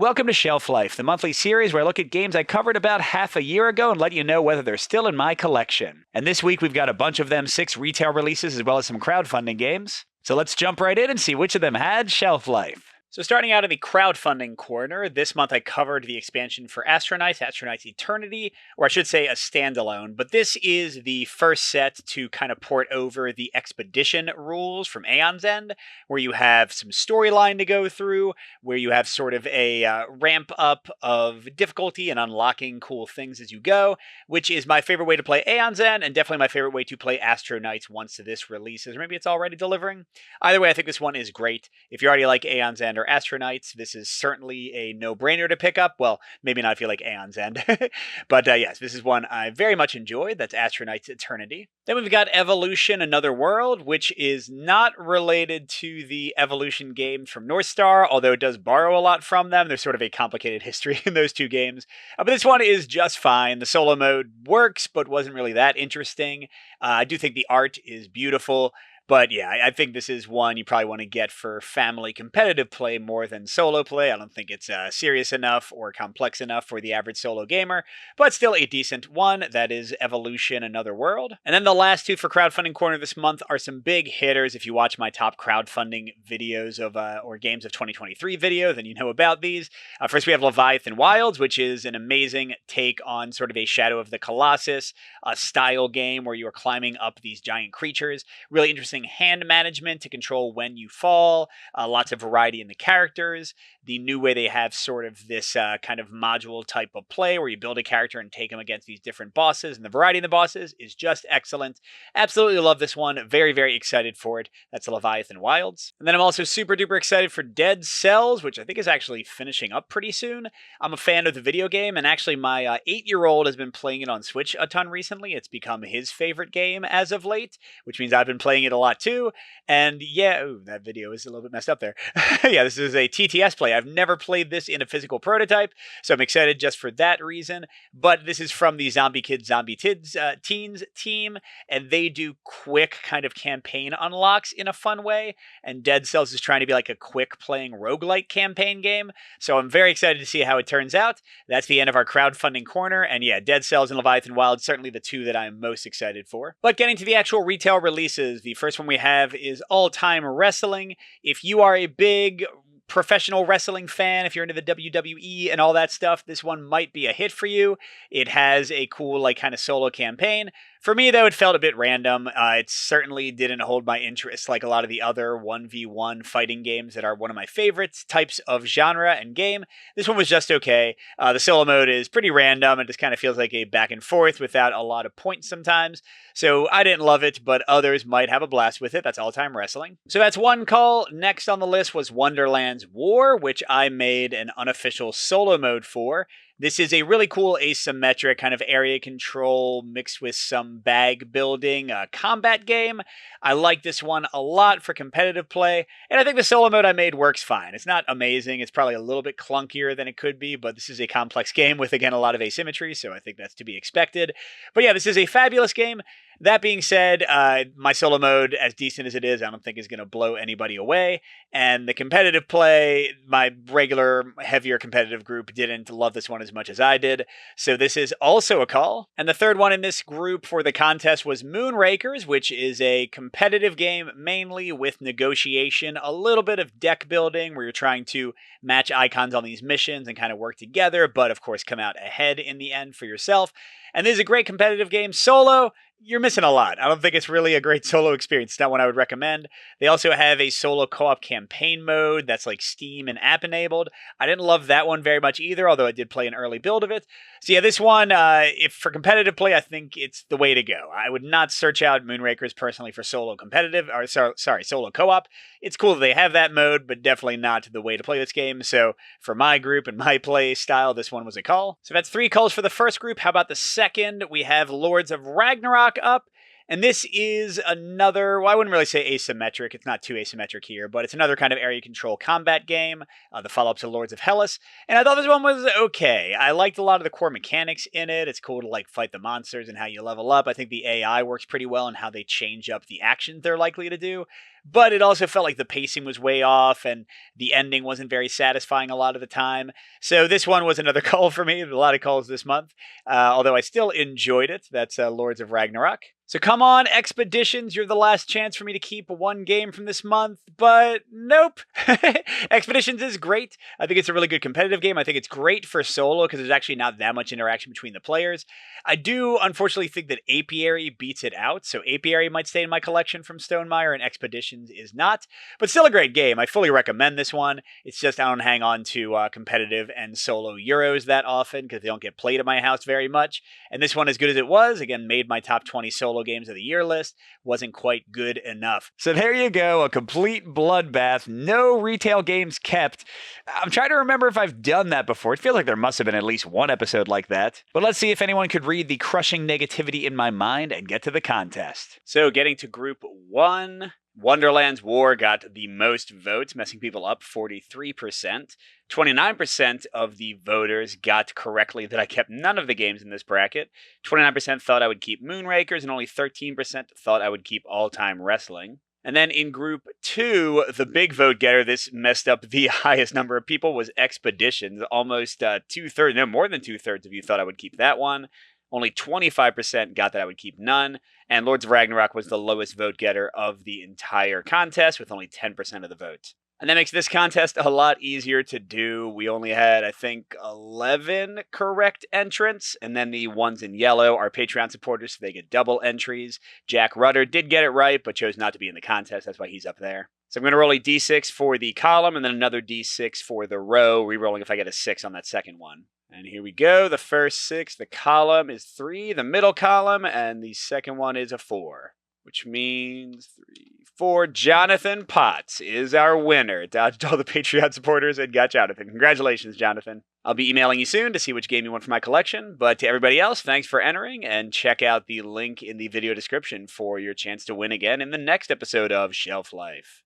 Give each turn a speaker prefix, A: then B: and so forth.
A: Welcome to Shelf Life, the monthly series where I look at games I covered about half a year ago and let you know whether they're still in my collection. And this week we've got a bunch of them, 6 retail releases as well as some crowdfunding games. So let's jump right in and see which of them had shelf life. So starting out in the crowdfunding corner, this month I covered the expansion for Astronauts Eternity, or I should say a standalone, but this is the first set to kind of port over the expedition rules from Aeon's End, where you have some storyline to go through, where you have sort of a ramp up of difficulty and unlocking cool things as you go, which is my favorite way to play Aeon's End, and definitely my favorite way to play Astronauts once this releases, or maybe it's already delivering. Either way, I think this one is great. If you already like Aeon's End or Astronauts, this is certainly a no-brainer to pick up. Well, maybe not if you like Aeon's End. But yes, this is one I very much enjoyed. That's Astronauts Eternity. Then we've got Evolution Another World, which is not related to the Evolution games from North Star, although it does borrow a lot from them. There's sort of a complicated history in those two games. But this one is just fine. The solo mode works, but wasn't really that interesting. I do think the art is beautiful. But yeah, I think this is one you probably want to get for family competitive play more than solo play. I don't think it's serious enough or complex enough for the average solo gamer, but still a decent one. That is Evolution Another World. And then the last two for Crowdfunding Corner this month are some big hitters. If you watch my top crowdfunding videos of or games of 2023 video, then you know about these. First, we have Leviathan Wilds, which is an amazing take on sort of a Shadow of the Colossus style game where you are climbing up these giant creatures. Really interesting hand management to control when you fall, lots of variety in the characters, the new way they have sort of this kind of module type of play where you build a character and take them against these different bosses, and the variety in the bosses is just excellent. Absolutely love this one. Very, very excited for it. That's Leviathan Wilds. And then I'm also super duper excited for Dead Cells, which I think is actually finishing up pretty soon. I'm a fan of the video game, and actually my 8-year-old has been playing it on Switch a ton recently. It's become his favorite game as of late, which means I've been playing it a lot too. And yeah, ooh, that video is a little bit messed up there. Yeah, this is a TTS play. I've never played this in a physical prototype, so I'm excited just for that reason. But this is from the Zombie Kids, Zombie Teens team, and they do quick kind of campaign unlocks in a fun way. And Dead Cells is trying to be like a quick playing roguelike campaign game. So I'm very excited to see how it turns out. That's the end of our crowdfunding corner. And yeah, Dead Cells and Leviathan Wild, certainly the two that I'm most excited for. But getting to the actual retail releases, the first one we have is All Time Wrestling. If you are a big professional wrestling fan, if you're into the WWE and all that stuff, this one might be a hit for you. It has a cool, like, kind of solo campaign. For me, though, it felt a bit random. It certainly didn't hold my interest like a lot of the other 1v1 fighting games that are one of my favorites types of genre and game. This one was just okay. The solo mode is pretty random. It just kind of feels like a back and forth without a lot of points sometimes. So I didn't love it, but others might have a blast with it. That's All Time Wrestling. So that's one call. Next on the list was Wonderland's War, which I made an unofficial solo mode for. This is a really cool asymmetric kind of area control mixed with some bag building combat game. I like this one a lot for competitive play, and I think the solo mode I made works fine. It's not amazing. It's probably a little bit clunkier than it could be, but this is a complex game with, again, a lot of asymmetry, so I think that's to be expected. But yeah, this is a fabulous game. That being said, my solo mode, as decent as it is, I don't think is going to blow anybody away. And the competitive play, my regular, heavier competitive group didn't love this one as much as I did. So this is also a call. And the third one in this group for the contest was Moonrakers, which is a competitive game mainly with negotiation, a little bit of deck building where you're trying to match icons on these missions and kind of work together, but of course come out ahead in the end for yourself. And this is a great competitive game. Solo, you're missing a lot. I don't think it's really a great solo experience. It's not one I would recommend. They also have a solo co-op campaign mode that's like Steam and app enabled. I didn't love that one very much either, although I did play an early build of it. So yeah, this one, if for competitive play, I think it's the way to go. I would not search out Moonrakers personally for solo competitive, or solo co-op. It's cool that they have that mode, but definitely not the way to play this game. So for my group and my play style, this one was a call. So that's 3 calls for the first group. How about the second? We have Lords of Ragnarok up. And this is another, well, I wouldn't really say asymmetric. It's not too asymmetric here, but it's another kind of area control combat game, the follow-up to Lords of Hellas. And I thought this one was okay. I liked a lot of the core mechanics in it. It's cool to like fight the monsters and how you level up. I think the AI works pretty well and how they change up the actions they're likely to do. but it also felt like the pacing was way off and the ending wasn't very satisfying a lot of the time. So this one was another cull for me. A lot of culls this month, although I still enjoyed it. That's Lords of Ragnarok. So come on, Expeditions, you're the last chance for me to keep one game from this month, but nope. Expeditions is great. I think it's a really good competitive game. I think it's great for solo because there's actually not that much interaction between the players. I do unfortunately think that Apiary beats it out, so Apiary might stay in my collection from Stonemaier and Expeditions is not, but still a great game. I fully recommend this one. It's just I don't hang on to competitive and solo Euros that often because they don't get played at my house very much, and this one, as good as it was, again, made my top 20 solo games of the year list, wasn't quite good enough. So there you go, a complete bloodbath, no retail games kept. I'm trying to remember if I've done that before. It feels like there must have been at least one episode like that. But let's see if anyone could read the crushing negativity in my mind and get to the contest. So getting to group 1, Wonderland's War got the most votes, messing people up 43%. 29% of the voters got correctly that I kept none of the games in this bracket. 29% thought I would keep Moonrakers, and only 13% thought I would keep All Time Wrestling. And then in group 2, the big vote getter, this messed up the highest number of people, was Expeditions. Almost two-thirds, no, more than two-thirds of you thought I would keep that one. Only 25% got that I would keep none. And Lords of Ragnarok was the lowest vote getter of the entire contest with only 10% of the vote. And that makes this contest a lot easier to do. We only had, I think, 11 correct entrants. And then the ones in yellow are Patreon supporters, so they get double entries. Jack Rudder did get it right, but chose not to be in the contest. That's why he's up there. So I'm going to roll a d6 for the column and then another d6 for the row, re-rolling if I get a 6 on that second one. And here we go. The first 6, the column is 3, the middle column, and the second one is a 4. Which means 3, 4. Jonathan Potts is our winner. Dodged all the Patreon supporters and got Jonathan. Congratulations, Jonathan. I'll be emailing you soon to see which game you want for my collection. But to everybody else, thanks for entering, and check out the link in the video description for your chance to win again in the next episode of Shelf Life.